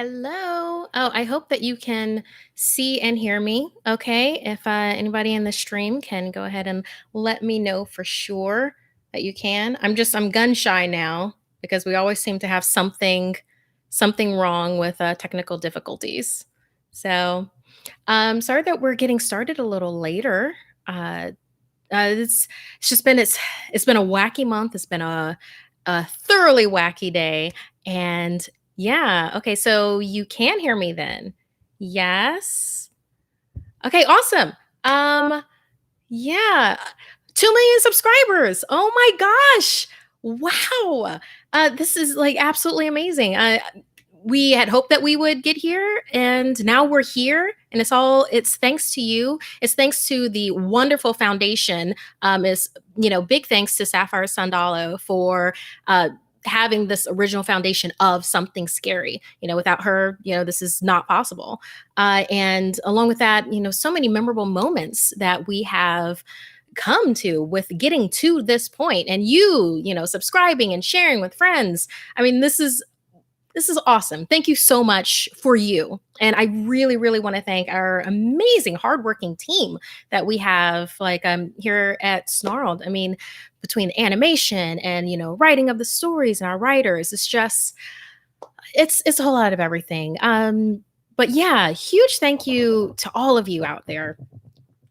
Hello. Oh, I hope that you can see and hear me. Okay. If anybody in the stream can go ahead and let me know for sure that you can. I'm gun shy now because we always seem to have something wrong with technical difficulties. So, sorry that we're getting started a little later. Uh, it's just been it's been a wacky month. It's been a thoroughly wacky day, and yeah. Okay, so you can hear me then. Yes. Okay, awesome. Um, yeah, 2 million subscribers. Oh my gosh! Wow. This is like absolutely amazing. We had hoped that we would get here, and now we're here, and it's thanks to you. It's thanks to the wonderful foundation. Is big thanks to Sapphire Sandalo for having this original foundation of Something Scary. Without her, this is not possible. And along with that, so many memorable moments that we have come to with getting to this point, and subscribing and sharing with friends. I mean, this is awesome. Thank you so much for you. And I really, really want to thank our amazing, hardworking team that we have, like here at Snarled. I mean, between animation and writing of the stories and our writers, it's a whole lot of everything. But yeah, huge thank you to all of you out there.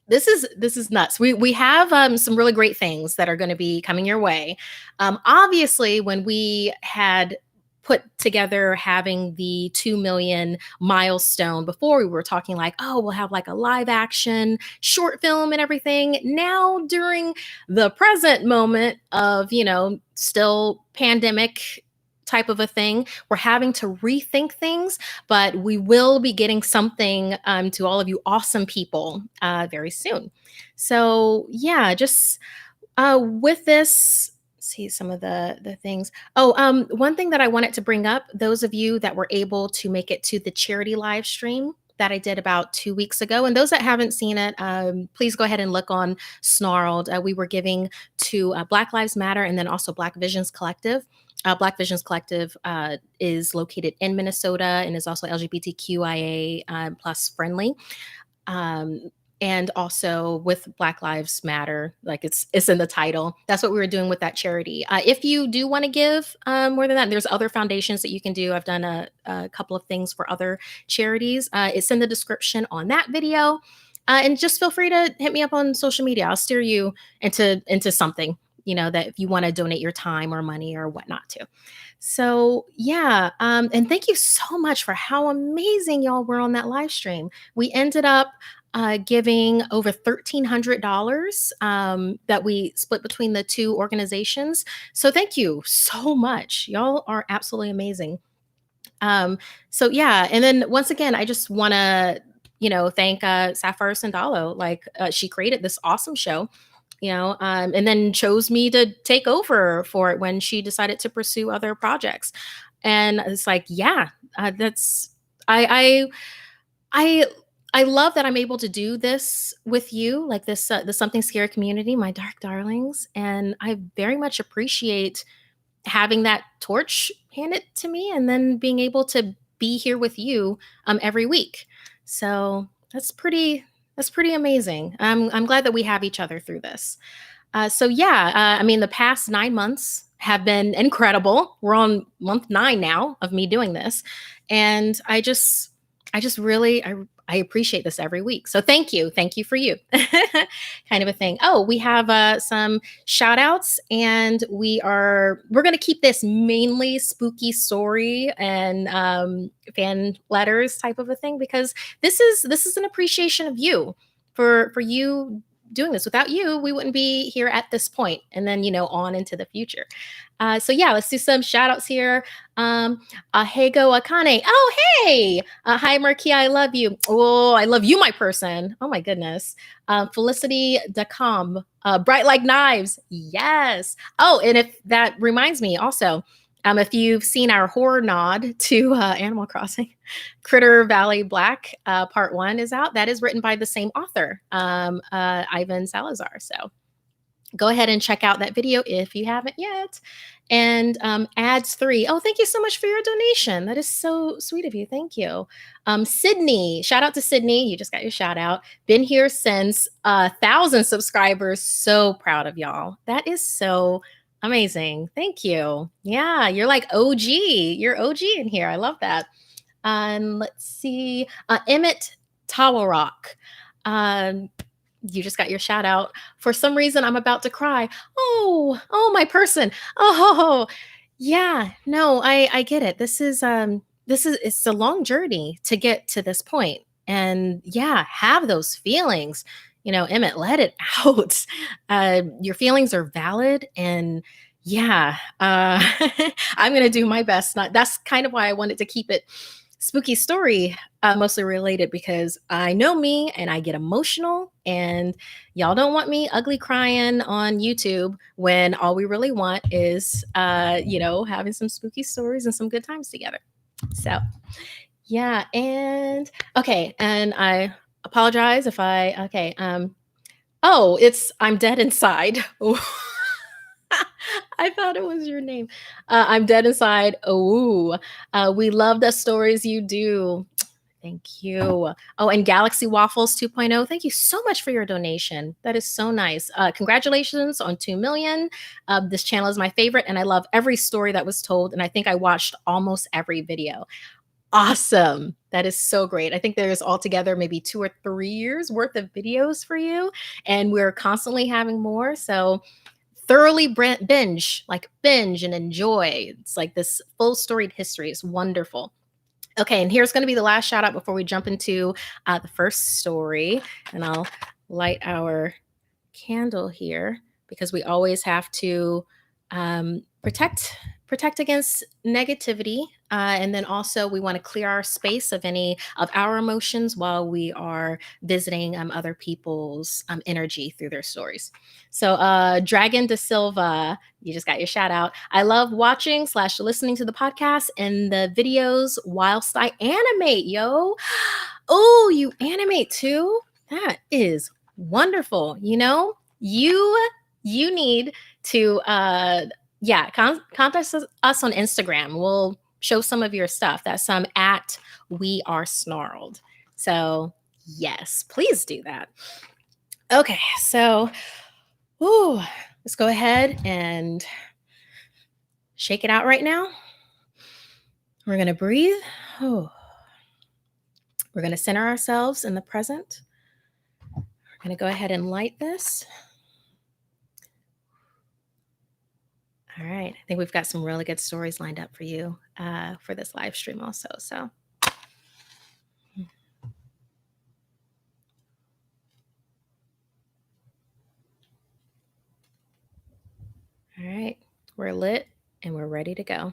This is nuts. We have some really great things that are going to be coming your way. Obviously, when we had put together having the 2 million milestone before, we were talking like, oh, we'll have like a live action short film and everything. Now, during the present moment of, still pandemic type of a thing, we're having to rethink things, but we will be getting something to all of you awesome people very soon. So yeah, just with this, see some of the things. Oh, one thing that I wanted to bring up, those of you that were able to make it to the charity live stream that I did about 2 weeks ago, and those that haven't seen it, please go ahead and look on Snarled. We were giving to Black Lives Matter and then also Black Visions Collective. Black Visions Collective is located in Minnesota and is also LGBTQIA plus friendly. Um, and also with Black Lives Matter, like it's in the title. That's what we were doing with that charity. If you do want to give more than that, there's other foundations that you can do. I've done a couple of things for other charities. It's in the description on that video. And just feel free to hit me up on social media. I'll steer you into something, that if you want to donate your time or money or whatnot to. So yeah, and thank you so much for how amazing y'all were on that live stream. We ended up giving over $1,300 that we split between the two organizations. So thank you so much. Y'all are absolutely amazing. So yeah, and then once again, I just want to thank Sapphire Sandalo. Like she created this awesome show, and then chose me to take over for it when she decided to pursue other projects. And it's like, yeah, that's I I I love that I'm able to do this with you, like this the Something Scary community, my dark darlings, and I very much appreciate having that torch handed to me and then being able to be here with you every week. So that's pretty amazing. I'm glad that we have each other through this. So yeah, I mean, the past 9 months have been incredible. We're on month 9 now of me doing this, and I just really, I appreciate this every week. So thank you for you, kind of a thing. Oh, we have some shout outs, and we're gonna keep this mainly spooky story and fan letters type of a thing, because this is an appreciation of you for you doing this. Without you, we wouldn't be here at this point, and then on into the future. So yeah, let's do some shout outs here. Ahego Akane. Oh, hey. Hi, Markeia. I love you. Oh, I love you, my person. Oh, my goodness. Felicity Dacom. Bright like knives. Yes. Oh, and if that reminds me also, if you've seen our horror nod to Animal Crossing, Critter Valley Black Part 1 is out. That is written by the same author, Ivan Salazar. So Go ahead and check out that video if you haven't yet. And ads three. Oh, thank you so much for your donation. That is so sweet of you. Thank you. Sydney, shout out to Sydney. You just got your shout out. Been here since 1,000 subscribers. So proud of y'all. That is so amazing. Thank you. Yeah, you're like OG. You're OG in here. I love that. Let's see. Emmett Tawarok. Um, you just got your shout out. For some reason, I'm about to cry. Oh, my person. Oh, yeah. No, I get it. This is it's a long journey to get to this point. And yeah, have those feelings. Emmett, let it out. Your feelings are valid, and yeah, I'm gonna do my best. Not That's kind of why I wanted to keep it spooky story mostly related, because I know me and I get emotional, and y'all don't want me ugly crying on YouTube when all we really want is having some spooky stories and some good times together. So yeah. And okay, and I apologize if I okay oh, it's I'm dead inside. I thought it was your name. I'm dead inside. Oh, we love the stories you do. Thank you. Oh, and Galaxy Waffles 2.0, thank you so much for your donation. That is so nice. Congratulations on 2 million. This channel is my favorite, and I love every story that was told. And I think I watched almost every video. Awesome. That is so great. I think there's altogether maybe 2 or 3 years worth of videos for you, and we're constantly having more. So thoroughly binge and enjoy. It's like this full storied history is wonderful. Okay, and here's going to be the last shout out before we jump into the first story. And I'll light our candle here, because we always have to protect against negativity, and then also we want to clear our space of any of our emotions while we are visiting other people's energy through their stories. So Dragon de Silva, you just got your shout out. I love watching / listening to the podcast and the videos whilst I animate. Yo, oh, you animate too? That is wonderful. You need to contact us on Instagram. We'll show some of your stuff. That's at We Are Snarled. So yes, please do that. Okay, so let's go ahead and shake it out right now. We're gonna breathe. We're gonna center ourselves in the present. We're gonna go ahead and light this. All right. I think we've got some really good stories lined up for you for this live stream also. So all right. We're lit and we're ready to go.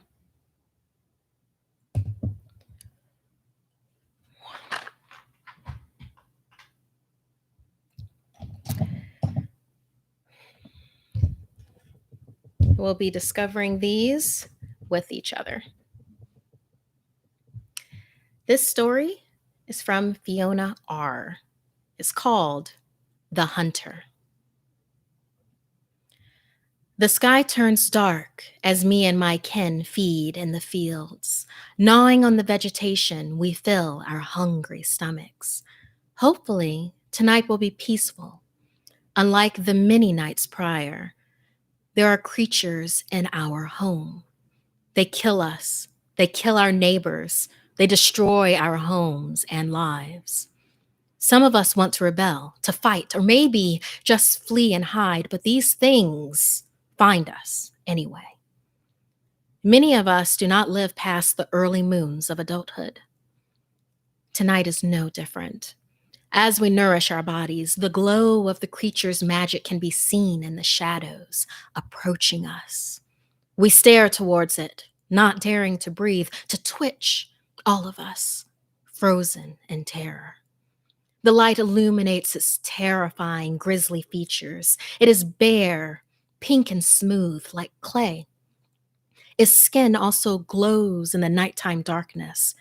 We'll be discovering these with each other. This story is from Fiona R. It's called The Hunter. The sky turns dark as me and my kin feed in the fields. Gnawing on the vegetation, we fill our hungry stomachs. Hopefully, tonight will be peaceful. Unlike the many nights prior, there are creatures in our home. They kill us. They kill our neighbors. They destroy our homes and lives. Some of us want to rebel, to fight, or maybe just flee and hide, but these things find us anyway. Many of us do not live past the early moons of adulthood. Tonight is no different. As we nourish our bodies, the glow of the creature's magic can be seen in the shadows approaching us. We stare towards it, not daring to breathe, to twitch, all of us, frozen in terror. The light illuminates its terrifying, grisly features. It is bare, pink and smooth like clay. Its skin also glows in the nighttime darkness.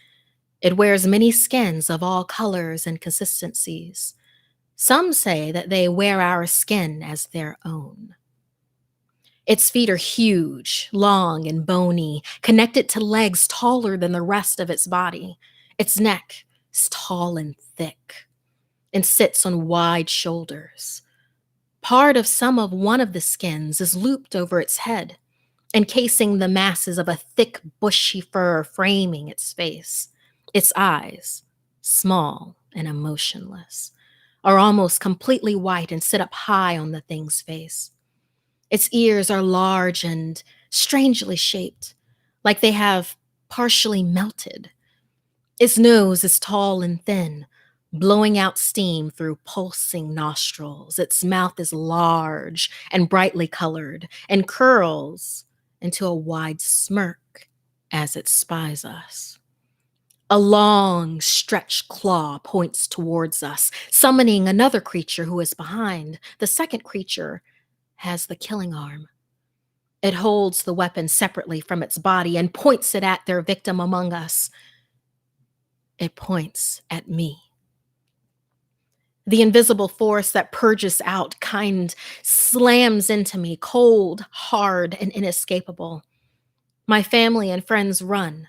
It wears many skins of all colors and consistencies. Some say that they wear our skin as their own. Its feet are huge, long, and bony, connected to legs taller than the rest of its body. Its neck is tall and thick and sits on wide shoulders. Part of some of one of the skins is looped over its head, encasing the masses of a thick, bushy fur framing its face. Its eyes, small and emotionless, are almost completely white and sit up high on the thing's face. Its ears are large and strangely shaped, like they have partially melted. Its nose is tall and thin, blowing out steam through pulsing nostrils. Its mouth is large and brightly colored and curls into a wide smirk as it spies us. A long, stretched claw points towards us, summoning another creature who is behind. The second creature has the killing arm. It holds the weapon separately from its body and points it at their victim among us. It points at me. The invisible force that purges out kind slams into me, cold, hard, and inescapable. My family and friends run,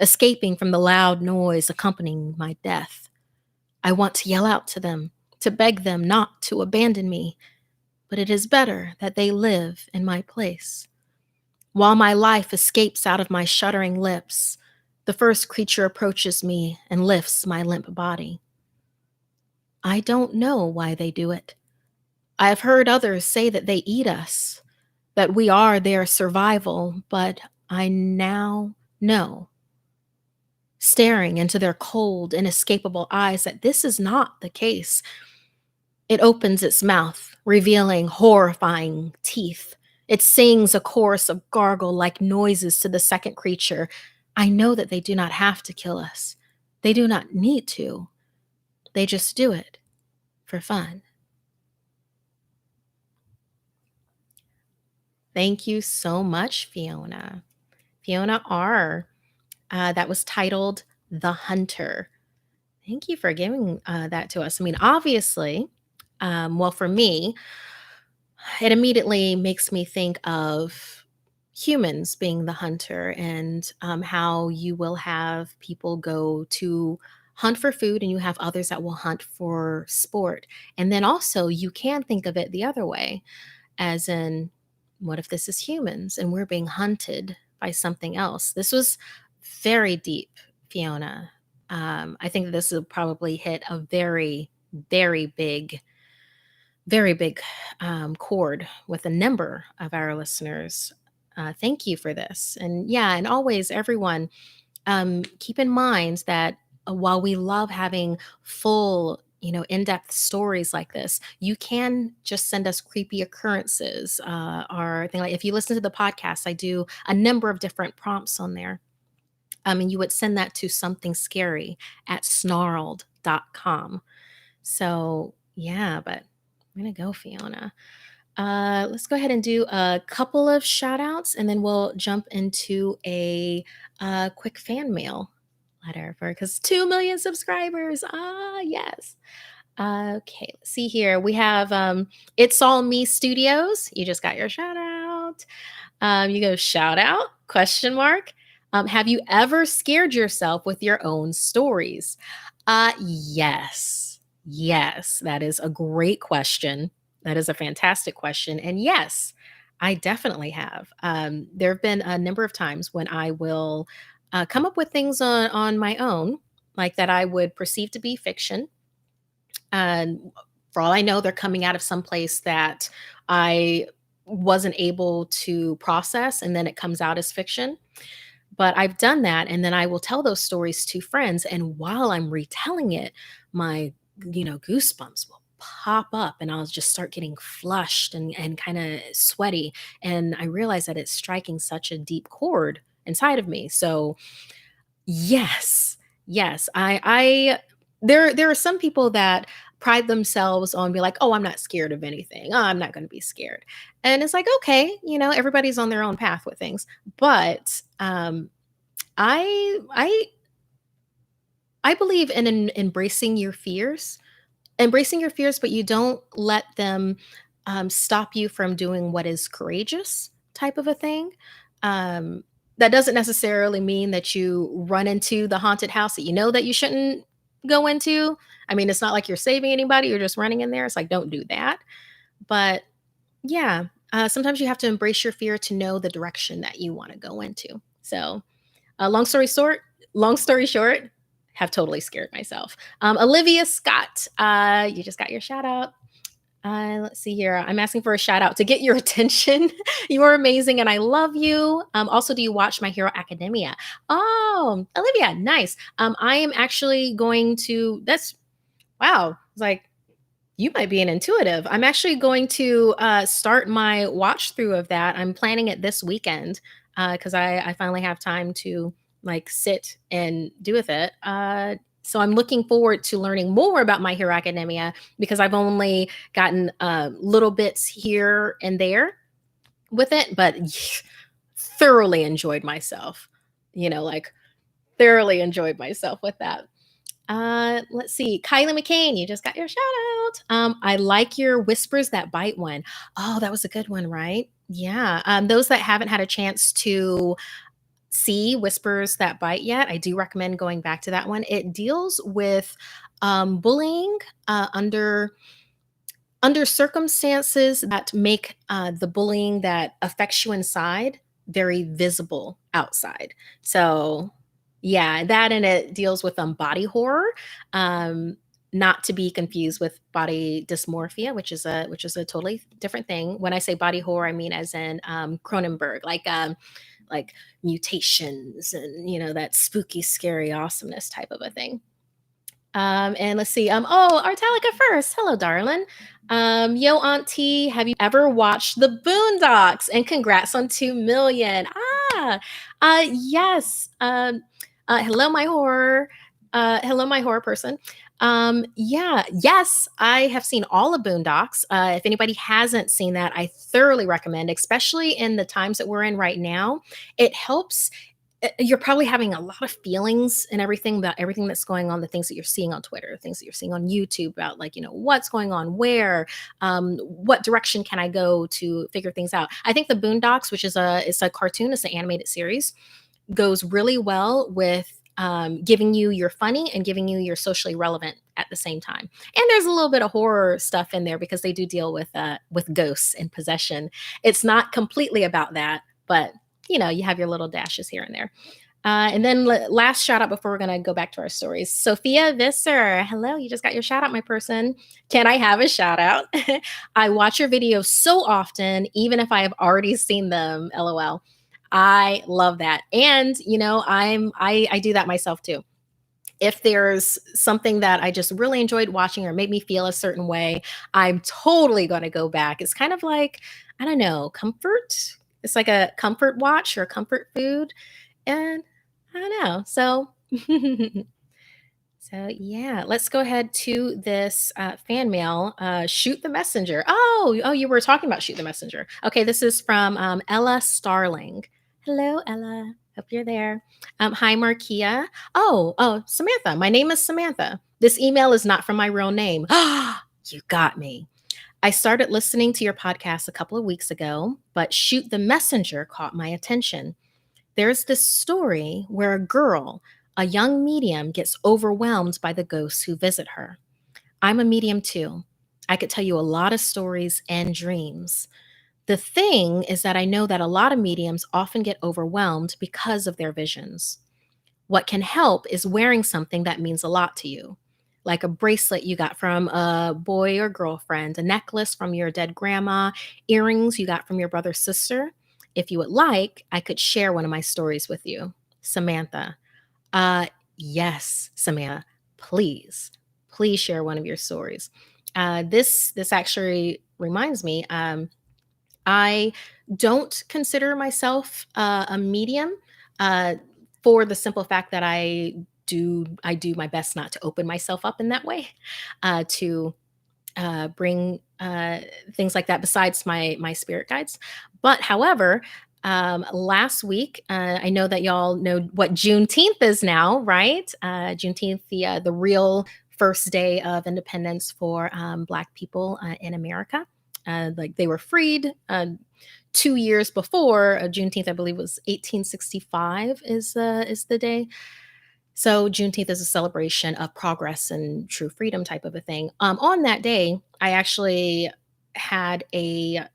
escaping from the loud noise accompanying my death. I want to yell out to them, to beg them not to abandon me, but it is better that they live in my place. While my life escapes out of my shuddering lips, the first creature approaches me and lifts my limp body. I don't know why they do it. I have heard others say that they eat us, that we are their survival, but I now know, staring into their cold, inescapable eyes, that this is not the case. It opens its mouth, revealing horrifying teeth. It sings a chorus of gargle like noises to the second creature. I know that they do not have to kill us. They do not need to. They just do it for fun. Thank you so much, Fiona. Fiona R. That was titled The Hunter. Thank you for giving that to us. I mean, obviously, well, for me, it immediately makes me think of humans being the hunter and how you will have people go to hunt for food and you have others that will hunt for sport. And then also, you can think of it the other way, as in, what if this is humans and we're being hunted by something else? This was very deep, Fiona. I think this will probably hit a very, very big, very big chord with a number of our listeners. Thank you for this. And yeah, and always, everyone, keep in mind that while we love having full, in-depth stories like this, you can just send us creepy occurrences, or thing like, if you listen to the podcast, I do a number of different prompts on there. And you would send that to SomethingScary@snarled.com. So yeah, but I'm gonna go, Fiona. Let's go ahead and do a couple of shout outs and then we'll jump into a quick fan mail letter for because 2 million subscribers. Ah, yes. Okay, let's see here. We have It's All Me Studios. You just got your shout out. You go shout out question mark. Have you ever scared yourself with your own stories? Yes. Yes, that is a great question. That is a fantastic question. And yes, I definitely have. There have been a number of times when I will come up with things on my own, like that I would perceive to be fiction. And for all I know, they're coming out of some place that I wasn't able to process, and then it comes out as fiction. But I've done that, and then I will tell those stories to friends, and while I'm retelling it, my, goosebumps will pop up, and I'll just start getting flushed and kinda sweaty, and I realize that it's striking such a deep chord inside of me. So, yes, yes, I there are some people that pride themselves on be like, "Oh, I'm not scared of anything. Oh, I'm not gonna be scared." And it's like, okay, everybody's on their own path with things. But, I I believe in embracing your fears, but you don't let them stop you from doing what is courageous type of a thing. Um, that doesn't necessarily mean that you run into the haunted house that you know that you shouldn't go into. I mean, it's not like you're saving anybody, you're just running in there. It's like, don't do that. But yeah, sometimes you have to embrace your fear to know the direction that you want to go into. So, long story short, have totally scared myself. Olivia Scott, you just got your shout out. Let's see here. I'm asking for a shout out to get your attention. You are amazing and I love you. Also, do you watch My Hero Academia? Oh, Olivia, nice. I am actually going to, that's, wow. It's like, you might be an intuitive. I'm actually going to start my watch through of that. I'm planning it this weekend because I finally have time to like sit and do with it. So I'm looking forward to learning more about My Hero Academia because I've only gotten little bits here and there with it, but thoroughly enjoyed myself. Like thoroughly enjoyed myself with that. Let's see. Kylie McCain, you just got your shout out. I like your whispers that bite one. Oh, that was a good one, right? Yeah. Those that haven't had a chance to see Whispers That Bite yet, I do recommend going back to that one. It deals with bullying under circumstances that make the bullying that affects you inside very visible outside. So, yeah, that and it deals with body horror, um, not to be confused with body dysmorphia, which is a totally different thing. When I say body horror, I mean as in Cronenberg, like mutations and that spooky, scary awesomeness type of a thing. And let's see. Oh, Artalica first. Hello, darling. Yo, Auntie, have you ever watched the Boondocks? And congrats on 2 million. Yes. Hello, my horror. Hello, my horror person. Yeah, yes, I have seen all of Boondocks. If anybody hasn't seen that, I thoroughly recommend, especially in the times that we're in right now. It helps you're probably having a lot of feelings and everything about everything that's going on, the things that you're seeing on Twitter, things that you're seeing on YouTube about like, what's going on where, what direction can I go to figure things out. I think the Boondocks, which is it's a cartoon, it's an animated series, goes really well with giving you your funny and giving you your socially relevant at the same time. And there's a little bit of horror stuff in there because they do deal with ghosts and possession. It's not completely about that, but you have your little dashes here and there. And then last shout out before we're going to go back to our stories. Sophia Visser. Hello, you just got your shout out, my person. Can I have a shout out? I watch your videos so often, even if I have already seen them. LOL. I love that. And, I do that myself too. If there's something that I just really enjoyed watching or made me feel a certain way, I'm totally going to go back. It's kind of like, I don't know, comfort. It's like a comfort watch or comfort food. And I don't know. So, so yeah, let's go ahead to this fan mail. Shoot the messenger. Oh, you were talking about shoot the messenger. Okay, this is from Ella Starling. Hello, Ella. Hope you're there. Hi, Markeia. Oh, Samantha. My name is Samantha. This email is not from my real name. You got me. I started listening to your podcast a couple of weeks ago, but Shoot the Messenger caught my attention. There's this story where a girl, a young medium, gets overwhelmed by the ghosts who visit her. I'm a medium too. I could tell you a lot of stories and dreams. The thing is that I know that a lot of mediums often get overwhelmed because of their visions. What can help is wearing something that means a lot to you, like a bracelet you got from a boy or girlfriend, a necklace from your dead grandma, earrings you got from your brother's sister. If you would like, I could share one of my stories with you. Samantha. Yes, Samantha, please share one of your stories. This actually reminds me. I don't consider myself a medium uh, for the simple fact that I do my best not to open myself up in that way to bring things like that besides my spirit guides. But however, last week, I know that y'all know what Juneteenth is now, right? Juneteenth, the real first day of independence for Black people in America. Like they were freed 2 years before Juneteenth, I believe was 1865 is the day. So Juneteenth is a celebration of progress and true freedom type of a thing. On that day, I actually had a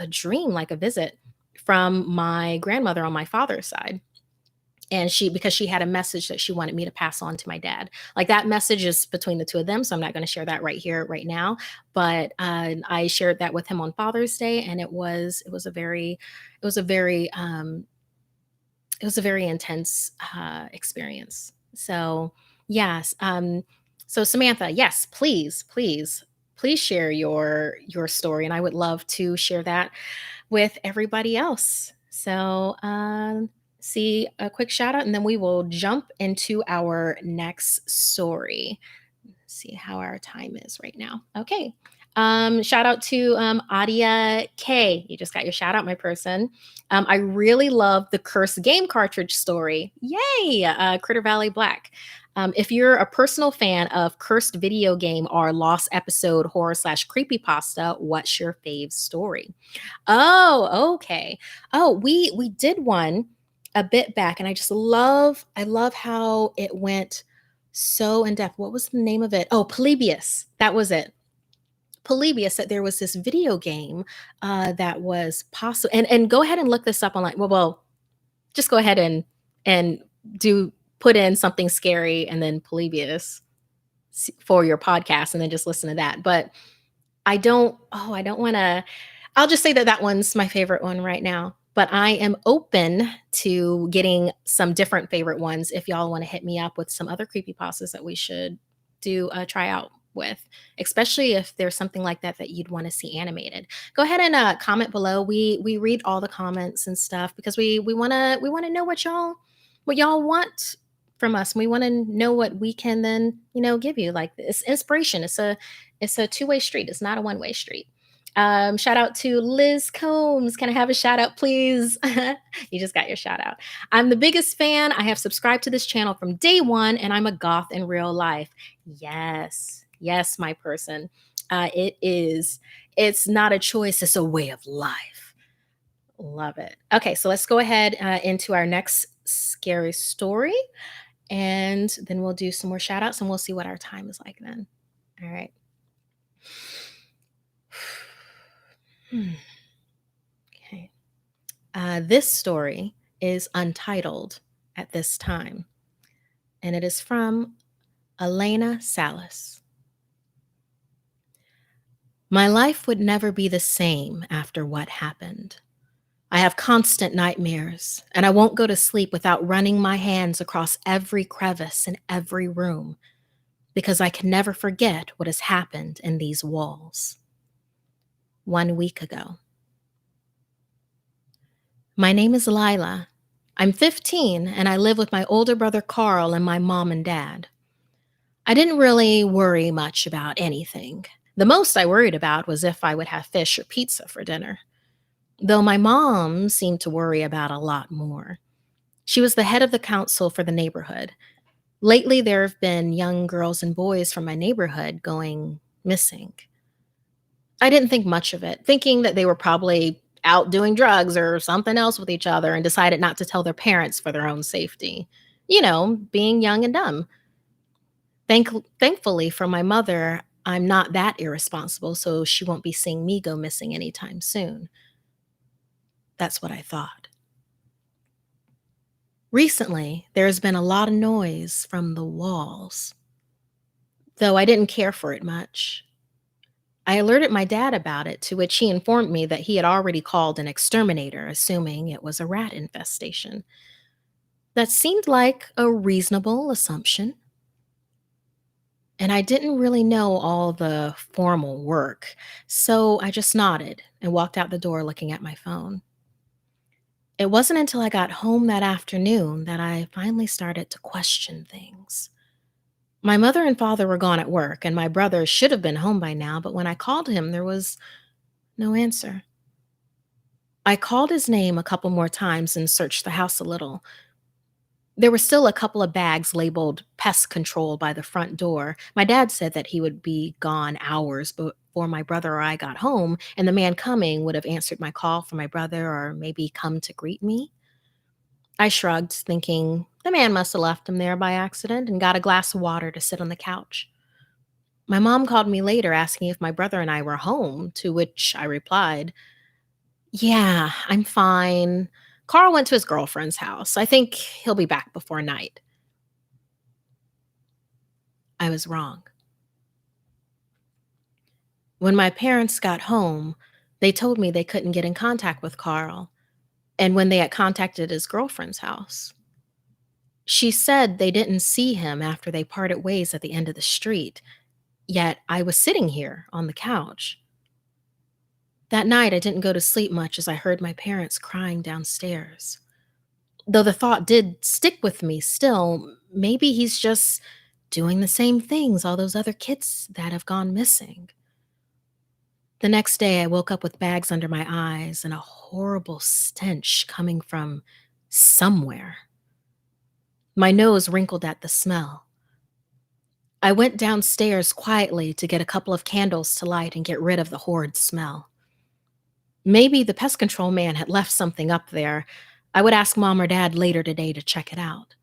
dream, like a visit from my grandmother on my father's side. And because she had a message that she wanted me to pass on to my dad. Like that message is between the two of them, so I'm not going to share that right here, right now. But I shared that with him on Father's Day, and it was a very it was a very intense experience. So yes, so Samantha, yes, please share your story, and I would love to share that with everybody else. So, see a quick shout out, and then we will jump into our next story. See how our time is right now. Okay. Shout out to Adia K. You just got your shout out, my person. I really love the cursed game cartridge story. Yay! Critter Valley Black. If you're a personal fan of cursed video game or lost episode horror slash creepypasta, what's your fave story? Oh, okay. Oh, we did one a bit back, and I love how it went so in depth. What was the name of it? Oh, Polybius. That was it. Polybius, that there was this video game that was possible. And go ahead and look this up online. Well, just go ahead and do put in something scary and then Polybius for your podcast, and then just listen to that. But I don't wanna I'll just say that that one's my favorite one right now, but I am open to getting some different favorite ones if y'all wanna hit me up with some other creepypastas that we should do a try out with, especially if there's something like that that you'd wanna see animated. Go ahead and, comment below. We read all the comments and stuff because we wanna know what y'all want from us. We wanna know what we can then, give you, like, it's inspiration. It's a two-way street. It's not a one-way street. Shout out to Liz Combs. Can I have a shout out, please? You just got your shout out. I'm the biggest fan. I have subscribed to this channel from day one, and I'm a goth in real life. Yes, yes, my person. It is. It's not a choice. It's a way of life. Love it. Okay, so let's go ahead into our next scary story, and then we'll do some more shout outs, and we'll see what our time is like then. All right. Hmm. Okay. This story is untitled at this time, and it is from Elena Salas. My life would never be the same after what happened. I have constant nightmares, and I won't go to sleep without running my hands across every crevice in every room because I can never forget what has happened in these walls. 1 week ago. My name is Lila. I'm 15 and I live with my older brother Carl and my mom and dad. I didn't really worry much about anything. The most I worried about was if I would have fish or pizza for dinner, though my mom seemed to worry about a lot more. She was the head of the council for the neighborhood. Lately, there have been young girls and boys from my neighborhood going missing. I didn't think much of it, thinking that they were probably out doing drugs or something else with each other, and decided not to tell their parents for their own safety. Being young and dumb. Thankfully for my mother, I'm not that irresponsible, so she won't be seeing me go missing anytime soon. That's what I thought. Recently, there's been a lot of noise from the walls, though I didn't care for it much. I alerted my dad about it, to which he informed me that he had already called an exterminator, assuming it was a rat infestation. That seemed like a reasonable assumption. And I didn't really know all the formal work, so I just nodded and walked out the door looking at my phone. It wasn't until I got home that afternoon that I finally started to question things. My mother and father were gone at work, and my brother should have been home by now, but when I called him, there was no answer. I called his name a couple more times and searched the house a little. There were still a couple of bags labeled pest control by the front door. My dad said that he would be gone hours, but before my brother or I got home, and the man coming would have answered my call for my brother or maybe come to greet me. I shrugged, thinking the man must have left him there by accident, and got a glass of water to sit on the couch. My mom called me later asking if my brother and I were home, to which I replied, "Yeah, I'm fine. Carl went to his girlfriend's house. I think he'll be back before night." I was wrong. When my parents got home, they told me they couldn't get in contact with Carl, and when they had contacted his girlfriend's house, she said they didn't see him after they parted ways at the end of the street, yet I was sitting here on the couch. That night, I didn't go to sleep much as I heard my parents crying downstairs. Though the thought did stick with me still, maybe he's just doing the same things all those other kids that have gone missing. The next day, I woke up with bags under my eyes and a horrible stench coming from somewhere. My nose wrinkled at the smell. I went downstairs quietly to get a couple of candles to light and get rid of the horrid smell. Maybe the pest control man had left something up there. I would ask mom or dad later today to check it out.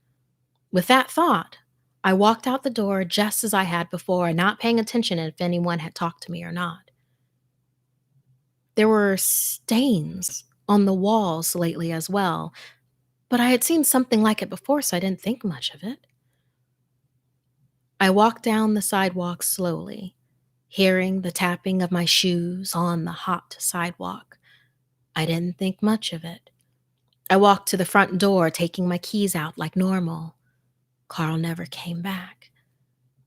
With that thought, I walked out the door just as I had before, not paying attention if anyone had talked to me or not. There were stains on the walls lately as well, but I had seen something like it before, so I didn't think much of it. I walked down the sidewalk slowly, hearing the tapping of my shoes on the hot sidewalk. I didn't think much of it. I walked to the front door, taking my keys out like normal. Carl never came back.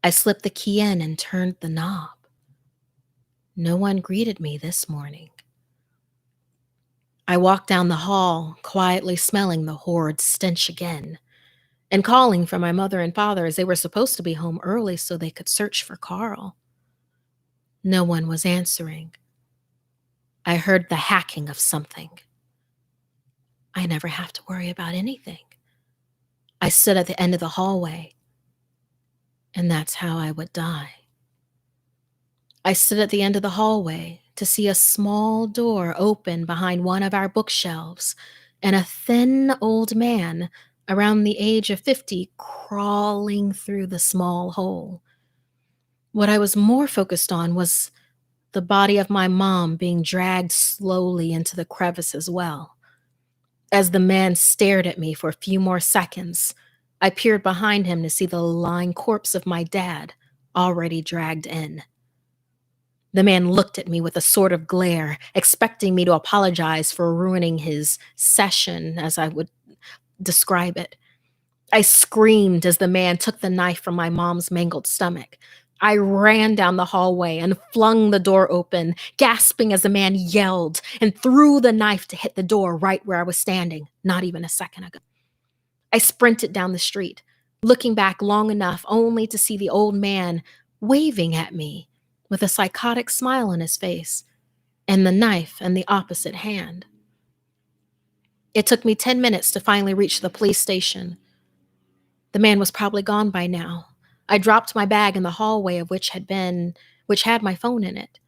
I slipped the key in and turned the knob. No one greeted me this morning. I walked down the hall, quietly smelling the horrid stench again, and calling for my mother and father as they were supposed to be home early so they could search for Carl. No one was answering. I heard the hacking of something. I never have to worry about anything. I stood at the end of the hallway, and that's how I would die. I stood at the end of the hallway to see a small door open behind one of our bookshelves and a thin old man around the age of 50 crawling through the small hole. What I was more focused on was the body of my mom being dragged slowly into the crevice as well. As the man stared at me for a few more seconds, I peered behind him to see the lying corpse of my dad already dragged in. The man looked at me with a sort of glare, expecting me to apologize for ruining his session, as I would describe it. I screamed as the man took the knife from my mom's mangled stomach. I ran down the hallway and flung the door open, gasping as the man yelled and threw the knife to hit the door right where I was standing, not even a second ago. I sprinted down the street, looking back long enough only to see the old man waving at me with a psychotic smile on his face and the knife in the opposite hand. It took me 10 minutes to finally reach the police station. The man was probably gone by now. I dropped my bag in the hallway of which had my phone in it.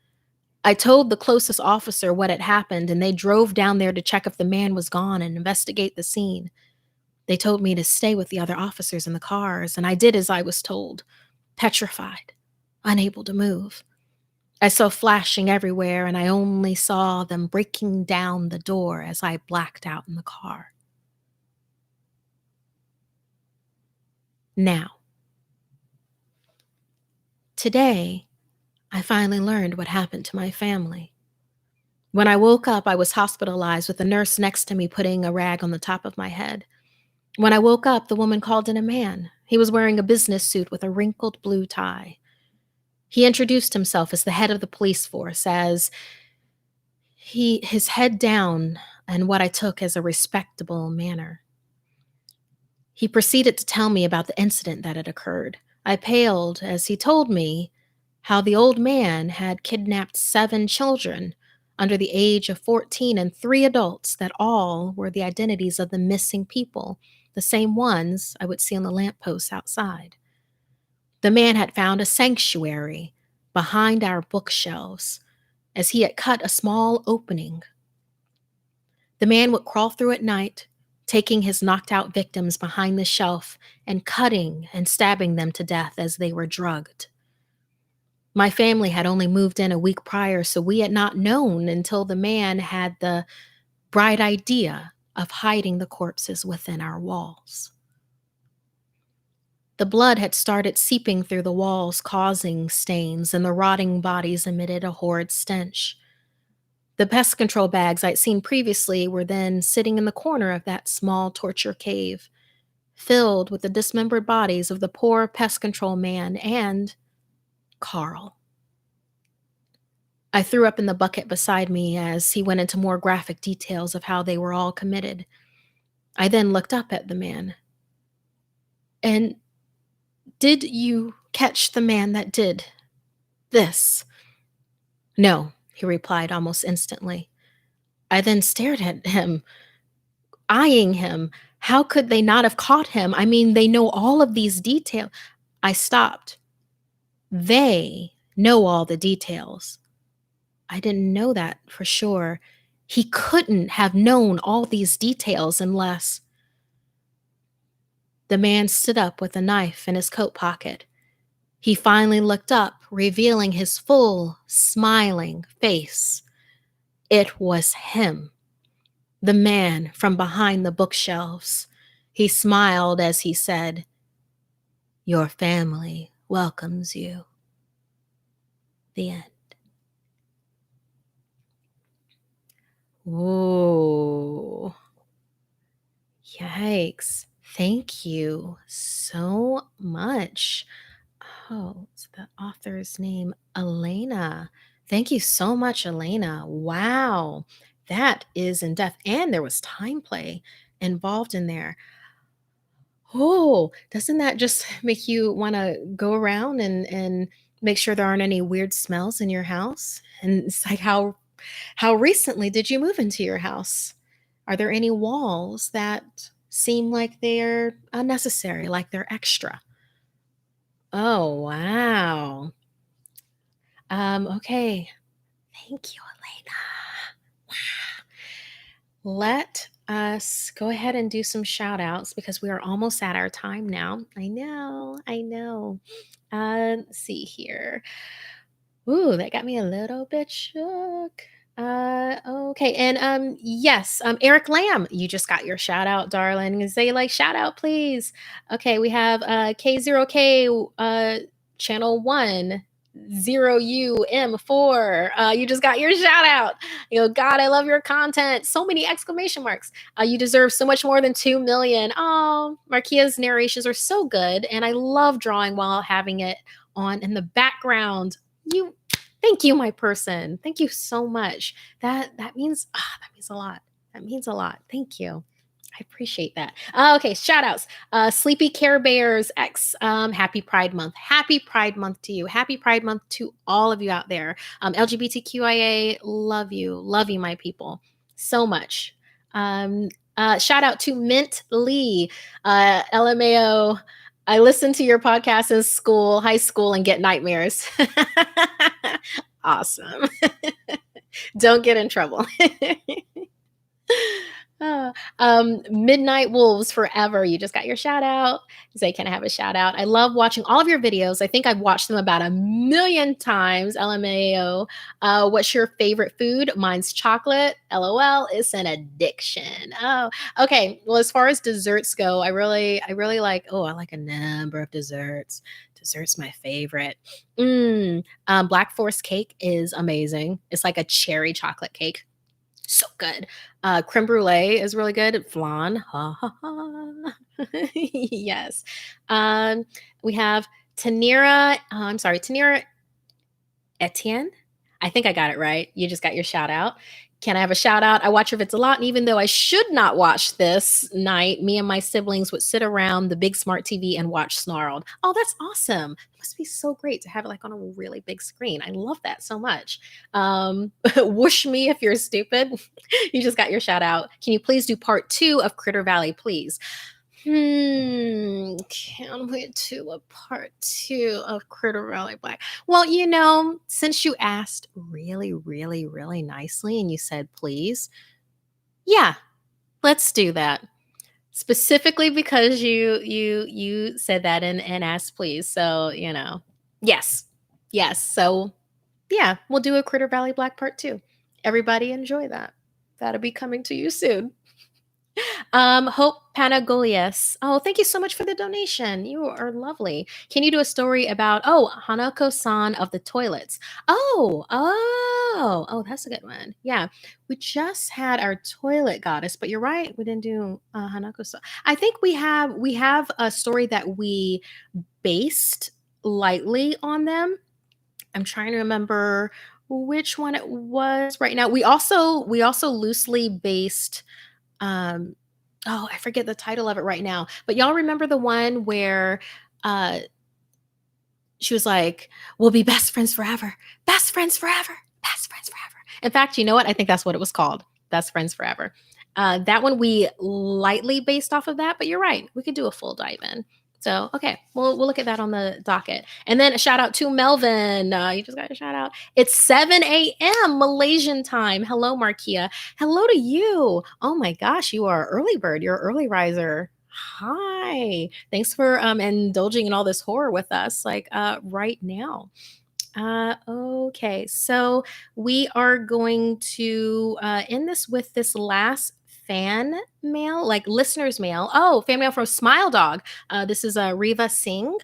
I told the closest officer what had happened, and they drove down there to check if the man was gone and investigate the scene. They told me to stay with the other officers in the cars, and I did as I was told, petrified, unable to move. I saw flashing everywhere, and I only saw them breaking down the door as I blacked out in the car. Now, today, I finally learned what happened to my family. When I woke up, I was hospitalized with a nurse next to me putting a rag on the top of my head. When I woke up, the woman called in a man. He was wearing a business suit with a wrinkled blue tie. He introduced himself as the head of the police force, as his head down and what I took as a respectable manner. He proceeded to tell me about the incident that had occurred. I paled as he told me how the old man had kidnapped 7 children under the age of 14 and 3 adults that all were the identities of the missing people, the same ones I would see on the lampposts outside. The man had found a sanctuary, behind our bookshelves as he had cut a small opening. The man would crawl through at night, taking his knocked out victims behind the shelf and cutting and stabbing them to death as they were drugged. My family had only moved in a week prior, so we had not known until the man had the bright idea of hiding the corpses within our walls. The blood had started seeping through the walls, causing stains, and the rotting bodies emitted a horrid stench. The pest control bags I'd seen previously were then sitting in the corner of that small torture cave, filled with the dismembered bodies of the poor pest control man and Carl. I threw up in the bucket beside me as he went into more graphic details of how they were all committed. I then looked up at the man. And did you catch the man that did this? No, he replied almost instantly. I then stared at him, eyeing him. How could they not have caught him? I mean, they know all of these details. I stopped. They know all the details. I didn't know that for sure. He couldn't have known all these details unless. The man stood up with a knife in his coat pocket. He finally looked up, revealing his full, smiling face. It was him, the man from behind the bookshelves. He smiled as he said, "Your family welcomes you." The end. Ooh. Yikes. Thank you so much. Oh, it's the author's name, Elena. Thank you so much, Elena. Wow. That is in depth. And there was time play involved in there. Oh, doesn't that just make you want to go around and make sure there aren't any weird smells in your house? And it's like how recently did you move into your house? Are there any walls that seem like they're unnecessary, like they're extra? Oh, wow. Okay. Thank you, Elena. Let us go ahead and do some shout outs because we are almost at our time now. I know, I know. Let's see here. Ooh, that got me a little bit shook. Okay, and yes, Eric Lamb, you just got your shout out, darling. And say like shout out, please. Okay, we have K0K channel 10UM4. You just got your shout out. God, I love your content. So many exclamation marks. You deserve so much more than 2 million. Oh, Markeia's narrations are so good, and I love drawing while having it on in the background. You Thank you, my person. Thank you so much. That means that means a lot. That means a lot. Thank you. I appreciate that. Okay, shout outs. Sleepy Care Bears X, happy Pride Month. Happy Pride Month to you. Happy Pride Month to all of you out there. LGBTQIA, love you. Love you, my people. So much. Shout out to Mint Lee, LMAO. I listen to your podcast in school, high school, and get nightmares. Awesome. Don't get in trouble. Midnight Wolves Forever. You just got your shout out. Say, can I have a shout out? I love watching all of your videos. I think I've watched them about 1,000,000 times. LMAO. What's your favorite food? Mine's chocolate. LOL. It's an addiction. Oh, okay. Well, as far as desserts go, I really like. Oh, I like a number of desserts. Dessert's my favorite. Black Forest cake is amazing. It's like a cherry chocolate cake. So good. Creme brulee is really good. Flan. Ha ha ha. Yes. We have Tanira Etienne. I think I got it right. You just got your shout out. Can I have a shout out? I watch your vids a lot, and even though I should not watch this night, me and my siblings would sit around the big smart TV and watch Snarled. Oh, that's awesome. It must be so great to have it like on a really big screen. I love that so much. Whoosh me if you're stupid. You just got your shout out. Can you please do part 2 of Critter Valley, please? Can we do a part two of Critter Valley Black? Well, since you asked really, really, really nicely and you said please, yeah, let's do that. Specifically because you said that and asked please. So, yes. Yes. So, yeah, we'll do a Critter Valley Black part 2. Everybody enjoy that. That'll be coming to you soon. Hope Panagolias. Oh, thank you so much for the donation. You are lovely. Can you do a story about Hanako-san of the toilets? That's a good one. Yeah, we just had our toilet goddess, but you're right, we didn't do Hanako-san. I think we have a story that we based lightly on them. I'm trying to remember which one it was right now. We also loosely based um I forget the title of it right now, but y'all remember the one where uh she was like, "We'll be best friends forever. Best friends forever. Best friends forever." In fact, you know what? I think that's what it was called. Best friends forever. That one we lightly based off of that, but you're right. We could do a full dive in. So, okay, we'll look at that on the docket. And then a shout out to Melvin. You just got a shout out. It's 7 a.m. Malaysian time. Hello, Markeia. Hello to you. Oh my gosh, you are early bird. You're an early riser. Hi. Thanks for indulging in all this horror with us, like right now. Okay, so we are going to end this with this last fan mail, like listeners mail. Oh, fan mail from Smile Dog. This is Riva Singh.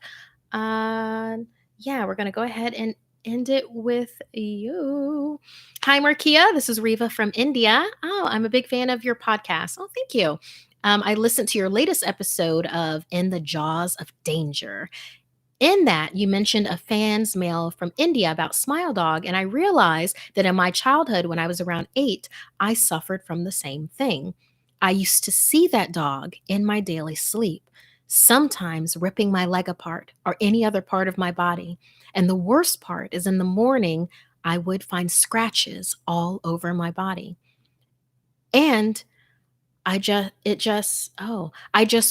Uh, yeah, we're gonna go ahead and end it with you. Hi, Markia. This is Riva from India. Oh, I'm a big fan of your podcast. Oh, thank you. I listened to your latest episode of In the Jaws of Danger. In that, you mentioned a fan's mail from India about Smile Dog, and I realized that in my childhood, when I was around 8, I suffered from the same thing. I used to see that dog in my daily sleep, sometimes ripping my leg apart or any other part of my body. And the worst part is in the morning, I would find scratches all over my body. And I just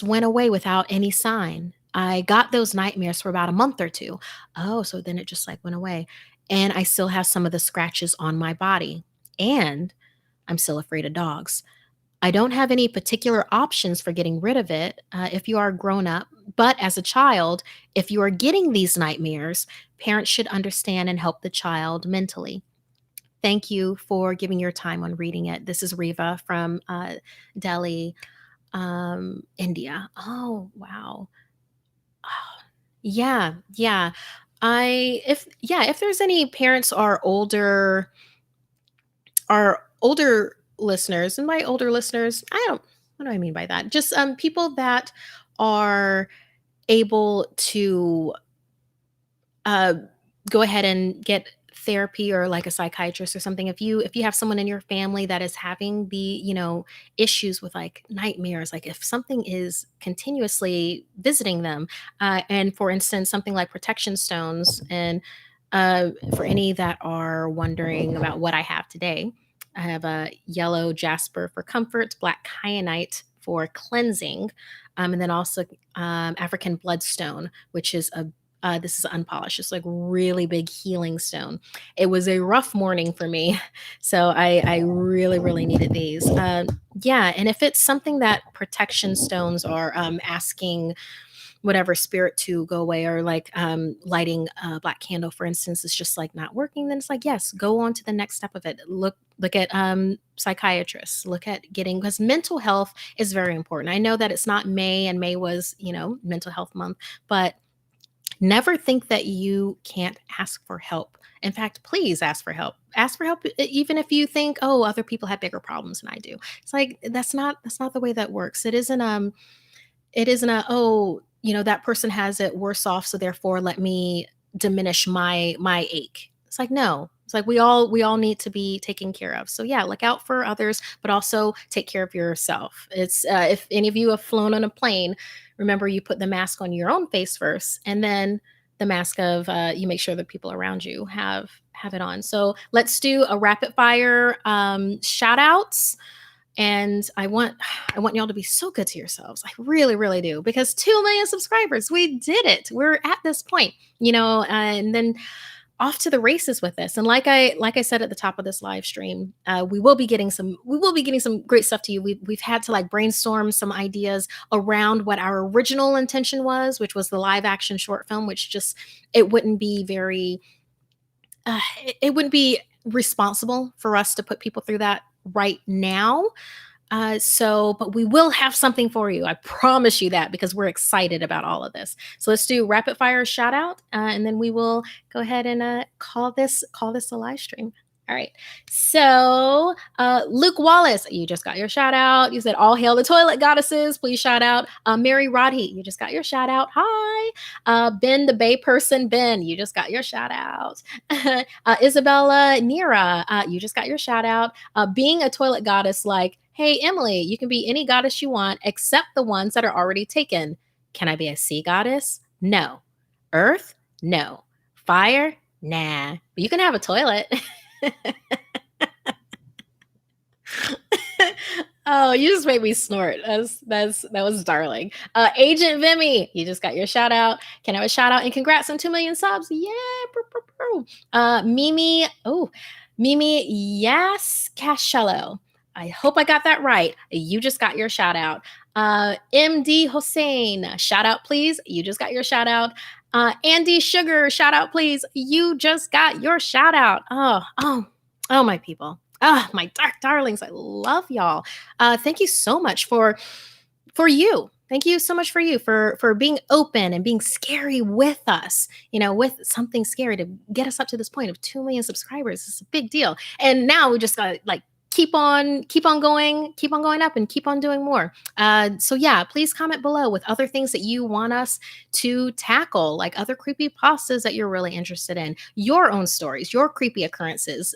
went away without any sign. I got those nightmares for about a month or 2. Oh, so then it just, like, went away, and I still have some of the scratches on my body, and I'm still afraid of dogs. I don't have any particular options for getting rid of it, if you are grown up, but as a child, if you are getting these nightmares, parents should understand and help the child mentally. Thank you for giving your time on reading it. This is Riva from Delhi, India. Oh, wow. Oh, yeah, yeah. If there's any parents or older listeners, and by older listeners, I don't what do I mean by that? Just people that are able to uh, go ahead and get therapy or like a psychiatrist or something. If you have someone in your family that is having the issues with like nightmares, like if something is continuously visiting them, and for instance something like protection stones, and for any that are wondering about what I have today, I have a yellow jasper for comfort, black kyanite for cleansing, and then also African bloodstone, which is a this is unpolished, just like really big healing stone. It was a rough morning for me, so I really really needed these. Yeah, and if it's something that protection stones are asking whatever spirit to go away, or like lighting a black candle for instance is just like not working, then it's like yes, go on to the next step of it. Look at psychiatrists, look at getting, because mental health is very important. I know that it's not May, and May was mental health month, but never think that you can't ask for help. In fact, please ask for help. Ask for help even if you think, "Oh, other people have bigger problems than I do." It's like that's not the way that works. It isn't a, "Oh, that person has it worse off, so therefore let me diminish my ache." It's like, no. It's like we all need to be taken care of. So yeah, look out for others, but also take care of yourself. It's if any of you have flown on a plane, remember you put the mask on your own face first, and then the mask of you make sure the people around you have it on. So let's do a rapid fire shout outs. And I want y'all to be so good to yourselves. I really, really do. Because 2 million subscribers, we did it. We're at this point, and then off to the races with this. And like I said at the top of this live stream, we will be getting some great stuff to you. We've had to like brainstorm some ideas around what our original intention was, which was the live action short film, which just it wouldn't be very it wouldn't be responsible for us to put people through that right now. But we will have something for you. I promise you that because we're excited about all of this. So let's do rapid fire shout out, and then we will go ahead and call this a live stream. All right. So Luke Wallace, you just got your shout out. You said all hail the toilet goddesses. Please shout out. Mary Roddy, you just got your shout out. Hi. Ben the Bay person, Ben, you just got your shout out. Isabella Nira, you just got your shout out. Being a toilet goddess, like, hey, Emily, you can be any goddess you want except the ones that are already taken. Can I be a sea goddess? No. Earth? No. Fire? Nah. But you can have a toilet. Oh, you just made me snort. That was darling. Agent Vimy, you just got your shout out. Can I have a shout out and congrats on 2 million subs? Yeah. Mimi, Mimi Yas Cashello. I hope I got that right. You just got your shout out. MD Hossein, shout out, please. You just got your shout out. Andy Sugar, shout out, please. You just got your shout out. Oh, my people. My dark darlings. I love y'all. Thank you so much for you. Thank you so much for you for being open and being scary with us, with something scary to get us up to this point of 2 million subscribers. It's a big deal. And now we just got to like keep on going up and keep on doing more. So yeah, please comment below with other things that you want us to tackle, like other creepy pastas that you're really interested in, your own stories, your creepy occurrences.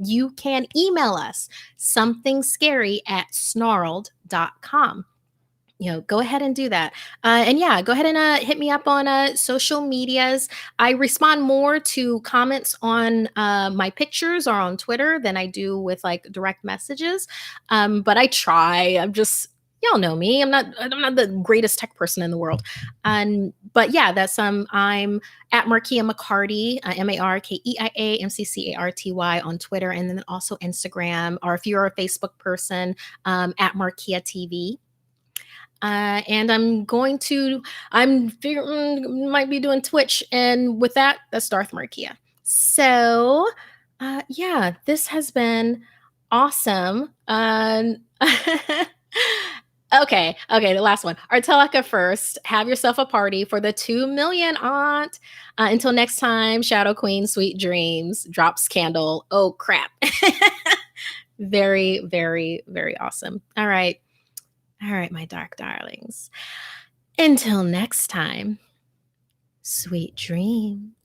You can email us somethingscary@snarled.com. Go ahead and do that. And yeah, go ahead and hit me up on social medias. I respond more to comments on my pictures or on Twitter than I do with like direct messages. But I try. Y'all know me. I'm not the greatest tech person in the world. But yeah, I'm at Markeia McCarty, MarkeiaMcCarty on Twitter, and then also Instagram, or if you're a Facebook person, at Markeia TV. And might be doing Twitch. And with that's Darth Markeia. So, yeah, this has been awesome. Okay, the last one. Artelica first. Have yourself a party for the 2 million aunt. Until next time, Shadow Queen, sweet dreams. Drops candle. Oh, crap. Very, very, very awesome. All right, my dark darlings. Until next time, sweet dreams.